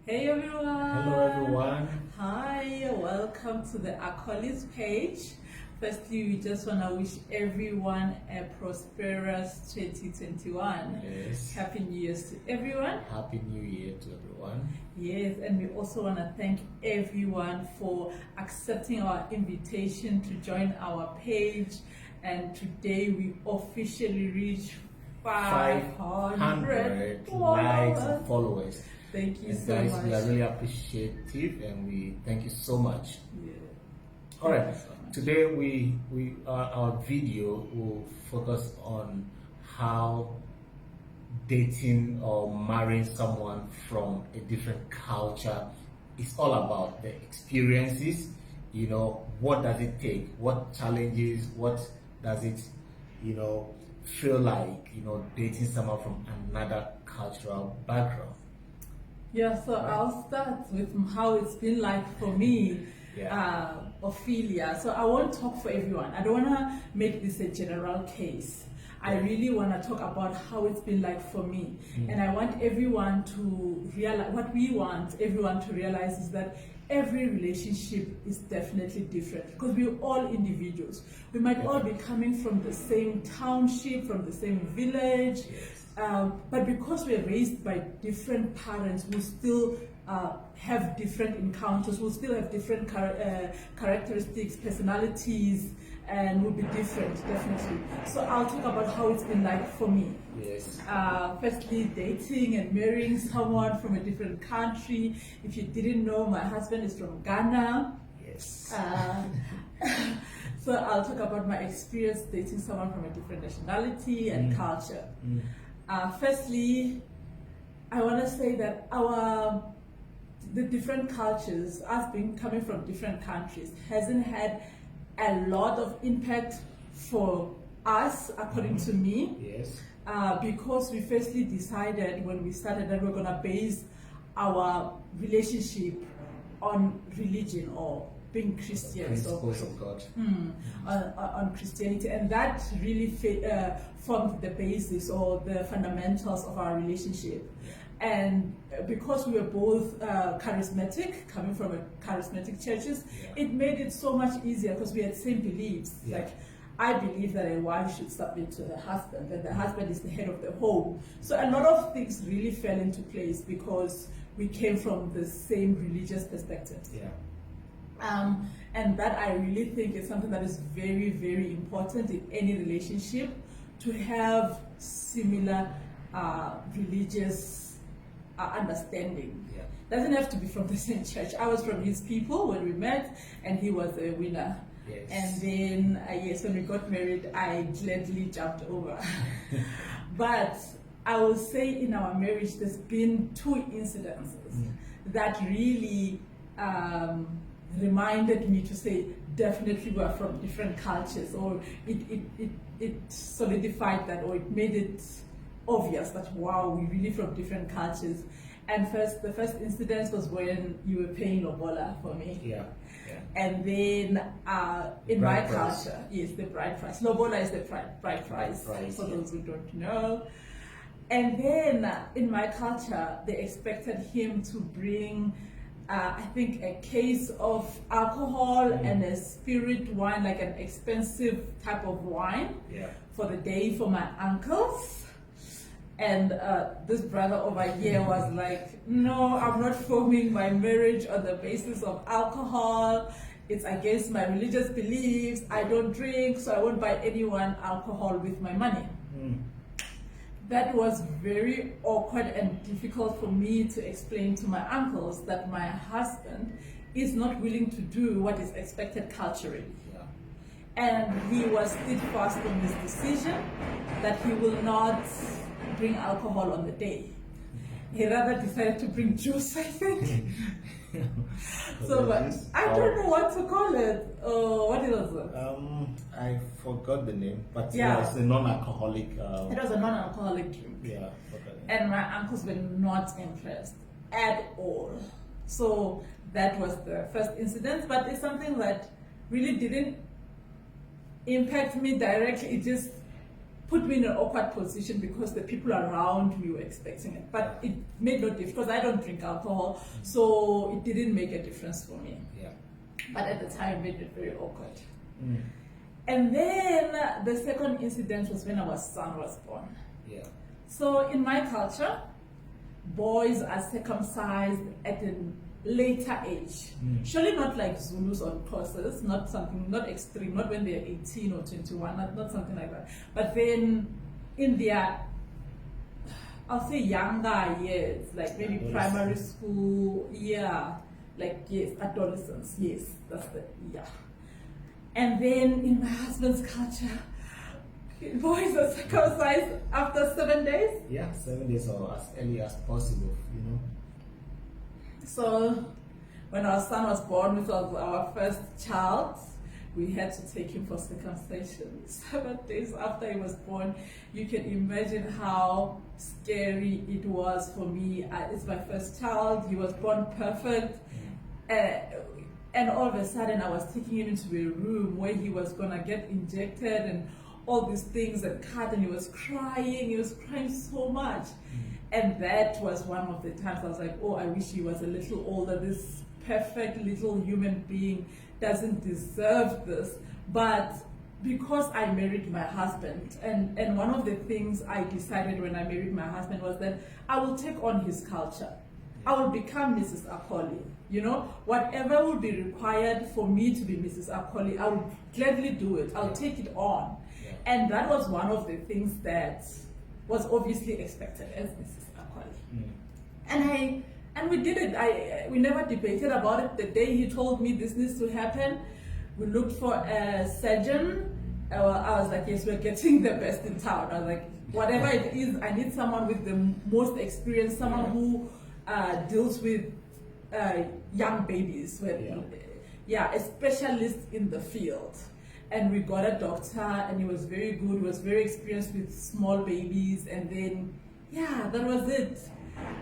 Hey everyone! Hello everyone. Hi, welcome to the Acolytes page. Firstly, we just want to wish everyone a prosperous 2021. Yes. Happy New Year's to everyone. Happy New Year to everyone. Yes, and we also want to thank everyone for accepting our invitation to join our page. And today we officially reach 500 likes and followers. Thank you and so guys, much. we are really appreciative and we thank you so much. Yeah. All right. Thank you so much. Today our video will focus on how dating or marrying someone from a different culture is all about the experiences. What does it take? What challenges? What does it, feel like, dating someone from another cultural background? Yeah, so I'll start with how it's been like for me, Yeah. Ophelia. So I won't talk for everyone. I don't want to make this a general case. I really want to talk about how it's been like for me. And I want everyone to realize, what we want everyone to realize is that every relationship is definitely different because we're all individuals. We might all be coming from the same township, from the same village. Yes. But because we're raised by different parents, we'll still have different encounters, we'll still have different characteristics, personalities, and we'll be different, definitely. So I'll talk about how it's been like for me. Yes. Firstly, dating and marrying someone from a different country. If you didn't know, my husband is from Ghana. Yes. So I'll talk about my experience dating someone from a different nationality and culture. Firstly, I want to say that the different cultures, us being coming from different countries, hasn't had a lot of impact for us, according to me. Yes. Because we firstly decided when we started that we're going to base our relationship on religion or being Christian. Principles of God. On Christianity, and that really formed the basis or the fundamentals of our relationship. And because we were both charismatic, coming from charismatic churches, it made it so much easier because we had same beliefs. Like, I believe that a wife should submit to her husband, and the husband is the head of the home. So a lot of things really fell into place because we came from the same religious perspective. Yeah. And that I really think is something that is very, very important in any relationship, to have similar religious understanding. Yeah. Doesn't have to be from the same church. I was from his people when we met, and he was a winner. Yes. And then, yes, when we got married, I gladly jumped over. But I will say in our marriage, there's been two incidences that really reminded me to say, definitely we're from different cultures, or it solidified that, or it made it obvious that, wow, we're really from different cultures. And the first incident was when you were paying lobola for me. Yeah. And then in my Bride price. culture, yes, the bride price. Lobola is the bride price, price, for yeah. those who don't know. And then in my culture, they expected him to bring, I think, a case of alcohol and a spirit wine, like an expensive type of wine, for the day for my uncles. And this brother over here was like, no, I'm not forming my marriage on the basis of alcohol. It's against my religious beliefs. I don't drink, so I won't buy anyone alcohol with my money. That was very awkward and difficult for me to explain to my uncles that my husband is not willing to do what is expected culturally. And he was steadfast in his decision that he will not bring alcohol on the day. He rather decided to bring juice, I think. So, but I don't know what to call it. What was it? I forgot the name, but Yeah. it's a non-alcoholic. It was a non-alcoholic drink. Yeah, forgot it. And my uncles were not impressed at all. So that was the first incident, but it's something that really didn't impact me directly. It just put me in an awkward position because the people around me were expecting it. But it made no difference because I don't drink alcohol, so it didn't make a difference for me. Yeah. But at the time, it made it very awkward. Mm. And then the second incident was when our son was born. Yeah. So in my culture, boys are circumcised at a later age. Surely not like Zulus or Xhosas, not extreme, not when they're 18 or 21, not something like that. But then in their, I'll say younger years, like maybe primary school, yeah, like yes, adolescence, yes, that's the, yeah. And then in my husband's culture, boys are circumcised after 7 days. Yeah, 7 days or as early as possible, you know. So when our son was born, which was our first child, we had to take him for circumcision. 7 days after he was born, you can imagine how scary it was for me. It's my first child. He was born perfect. And all of a sudden, I was taking him into a room where he was going to get injected and all these things and cut, and he was crying. He was crying so much. And that was one of the times I was like, oh, I wish he was a little older. This perfect little human being doesn't deserve this. But because I married my husband, and one of the things I decided when I married my husband was that I will take on his culture. I will become Mrs. Akoli. You know, whatever will be required for me to be Mrs. Akoli, I will gladly do it. I'll take it on. And that was one of the things that was obviously expected as Mrs. Akoli. And we did it. We never debated about it. The day he told me this needs to happen, we looked for a surgeon. I was like, yes, we're getting the best in town. I was like, whatever it is, I need someone with the most experience, someone who deals with young babies. A specialist in the field. And we got a doctor, and he was very good. He was very experienced with small babies. And then, yeah, that was it.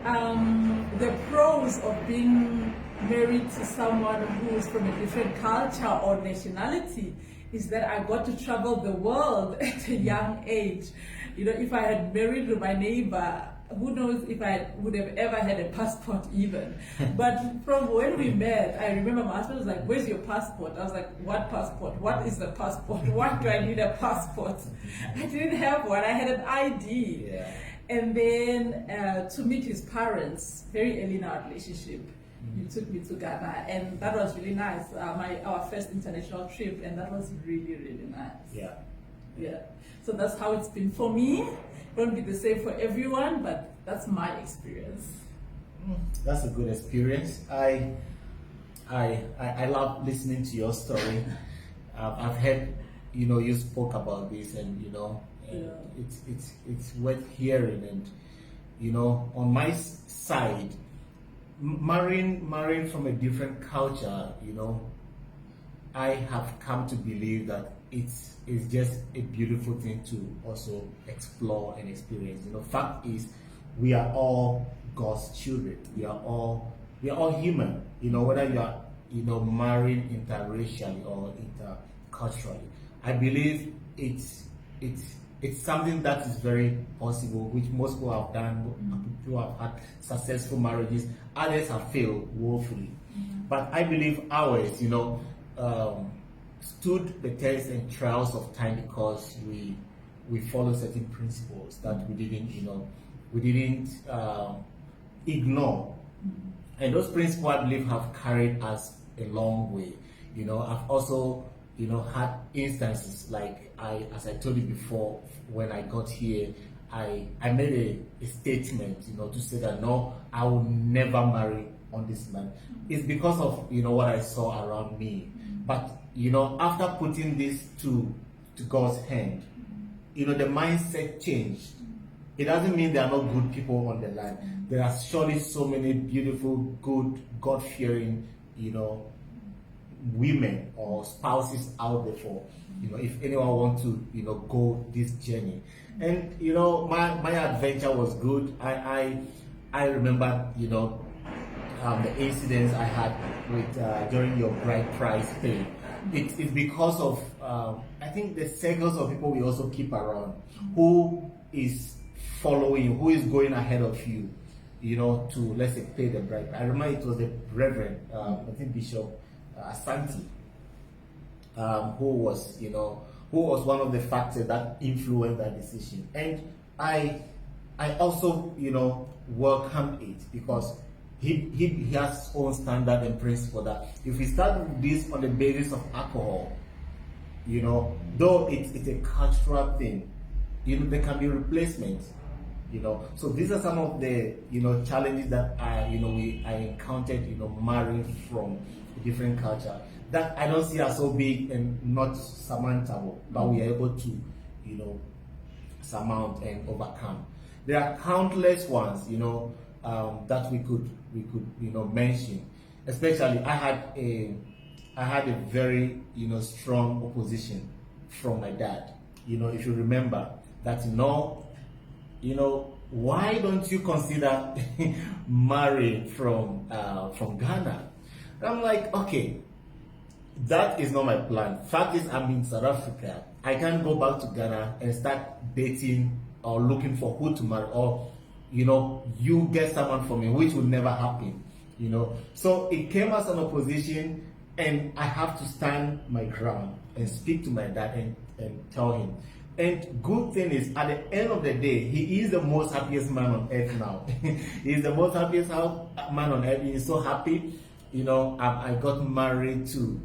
The pros of being married to someone who is from a different culture or nationality is that I got to travel the world at a young age. You know, if I had married my neighbor, who knows if I would have ever had a passport even. But from when we met, I remember my husband was like, where's your passport? I was like, what passport? What is the passport? Why do I need a passport? I didn't have one. I had an ID. Yeah. And then to meet his parents, very early in our relationship, he took me to Ghana, and that was really nice. Our first international trip, and that was really, really nice. Yeah. So that's how it's been for me. Won't be the same for everyone, but that's my experience. That's a good experience. I love listening to your story. I've heard, you spoke about this, and it's worth hearing. And on my side, marrying from a different culture, I have come to believe that it's just a beautiful thing to also explore and experience. Fact is, we are all God's children. We are all human. Whether you are married interracially or interculturally. I believe it's something that is very possible, which most people have done. People have had successful marriages. Others have failed woefully. But I believe ours, stood the test and trials of time because we follow certain principles that we didn't ignore. And those principles, I believe, have carried us a long way. I've also had instances like as I told you before, when I got here, I made a statement to say that no, I will never marry on this man. It's because of what I saw around me. But after putting this to God's hand, the mindset changed. It doesn't mean there are not good people on the land. There are surely so many beautiful, good, God-fearing, women or spouses out there for, if anyone wants to, go this journey. And my adventure was good. I remember, the incidents I had with during your bride price pay. it's because of I think the circles of people we also keep around, who is following you, who is going ahead of you, to, let's say, pay the bribe. I remember it was the Reverend, I think Bishop Asante, who was one of the factors that influenced that decision. And I also, welcome it, because he has his own standard and principle that if we start with this on the basis of alcohol, though it's a cultural thing, there can be replacements. So these are some of the challenges that I encountered marrying from a different culture, that I don't see as so big and not surmountable, but we are able to surmount and overcome. There are countless ones that we could mention. Especially I had a very strong opposition from my dad. If you remember that, why don't you consider marrying from Ghana? And I'm like, okay, that is not my plan. Fact is, I'm in South Africa. I can't go back to Ghana and start dating or looking for who to marry, or you get someone for me, which will never happen. So it came as an opposition, and I have to stand my ground and speak to my dad and tell him. And good thing is, at the end of the day, he is the most happiest man on earth now. He's the most happiest man on earth. He's so happy. I got married to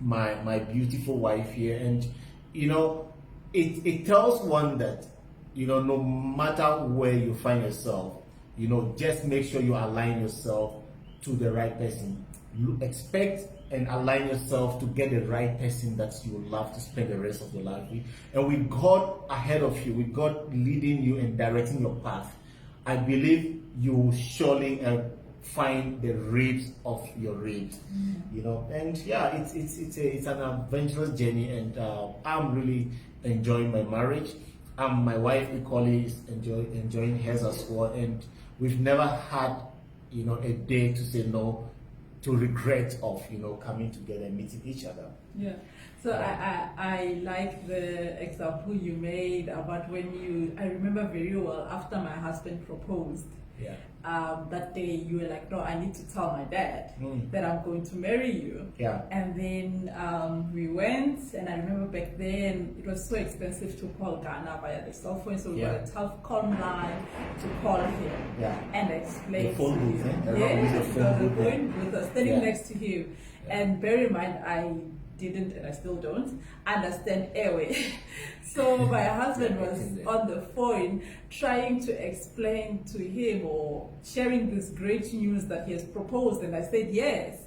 my beautiful wife here, and it tells one that no matter where you find yourself, just make sure you align yourself to the right person. Expect and align yourself to get the right person that you would love to spend the rest of your life with. And with God ahead of you, with God leading you and directing your path, I believe you will surely find the ribs of your ribs. And yeah, it's an adventurous journey, and I'm really enjoying my marriage. My wife equally is enjoying hers as well, and we've never had a day to say no, to regret of coming together and meeting each other. Yeah. So I like the example you made about I remember very well, after my husband proposed. Yeah. That day you were like, no, I need to tell my dad that I'm going to marry you. Yeah. And then we went, and I remember back then it was so expensive to call Ghana via the cell phone, so we got a telecom line to call him and explain. The phone booth, the phone booth was standing next to him. Yeah. And bear in mind, I didn't, and I still don't, understand airway. So my husband was on the phone trying to explain to him, or sharing this great news that he has proposed, and I said yes.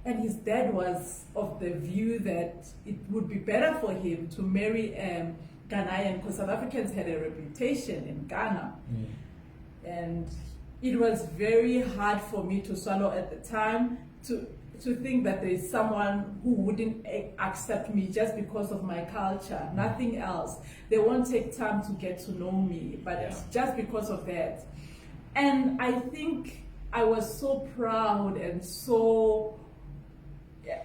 And his dad was of the view that it would be better for him to marry Ghanaian, because South Africans had a reputation in Ghana. And it was very hard for me to swallow at the time, to think that there is someone who wouldn't accept me just because of my culture, nothing else. They won't take time to get to know me, but just because of that. And I think I was so proud and so,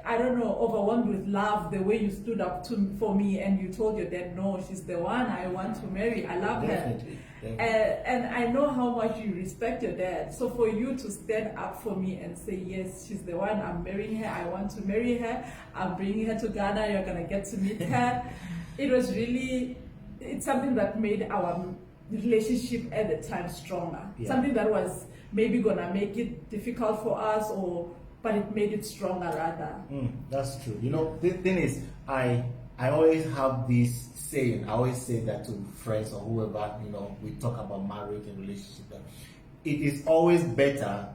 I don't know, overwhelmed with love, the way you stood up for me, and you told your dad, no, she's the one I want to marry. I love her. And I know how much you respect your dad. So for you to stand up for me and say, yes, she's the one, I'm marrying her, I want to marry her, I'm bringing her to Ghana, you're going to get to meet her. It's something that made our relationship at the time stronger. Something that was maybe going to make it difficult for us, but it made it stronger rather. That's true. The thing is, I always have this saying. I always say that to friends or whoever, we talk about marriage and relationship. That it is always better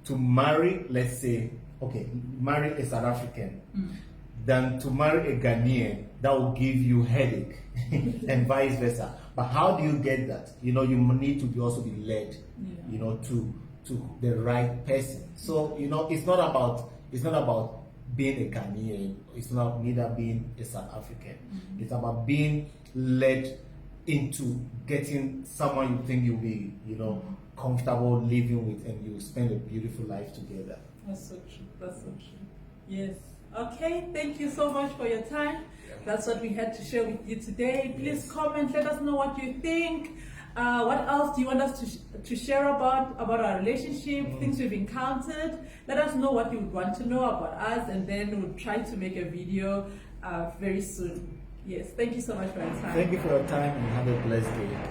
to marry, let's say, marry a South African than to marry a Ghanaian that will give you headache and vice versa. But how do you get that? You need to also be led, to the right person. So, it's not about being a Ghanaian, it's not neither being a South African. It's about being led into getting someone you think you'll be, comfortable living with, and you spend a beautiful life together. That's so true. Yes. Okay, thank you so much for your time. That's what we had to share with you today. Please comment, let us know what you think. What else do you want us to share about our relationship, things we've encountered? Let us know what you would want to know about us, and then we'll try to make a video very soon. Yes, thank you so much for your time. Thank you for your time and have a blessed day.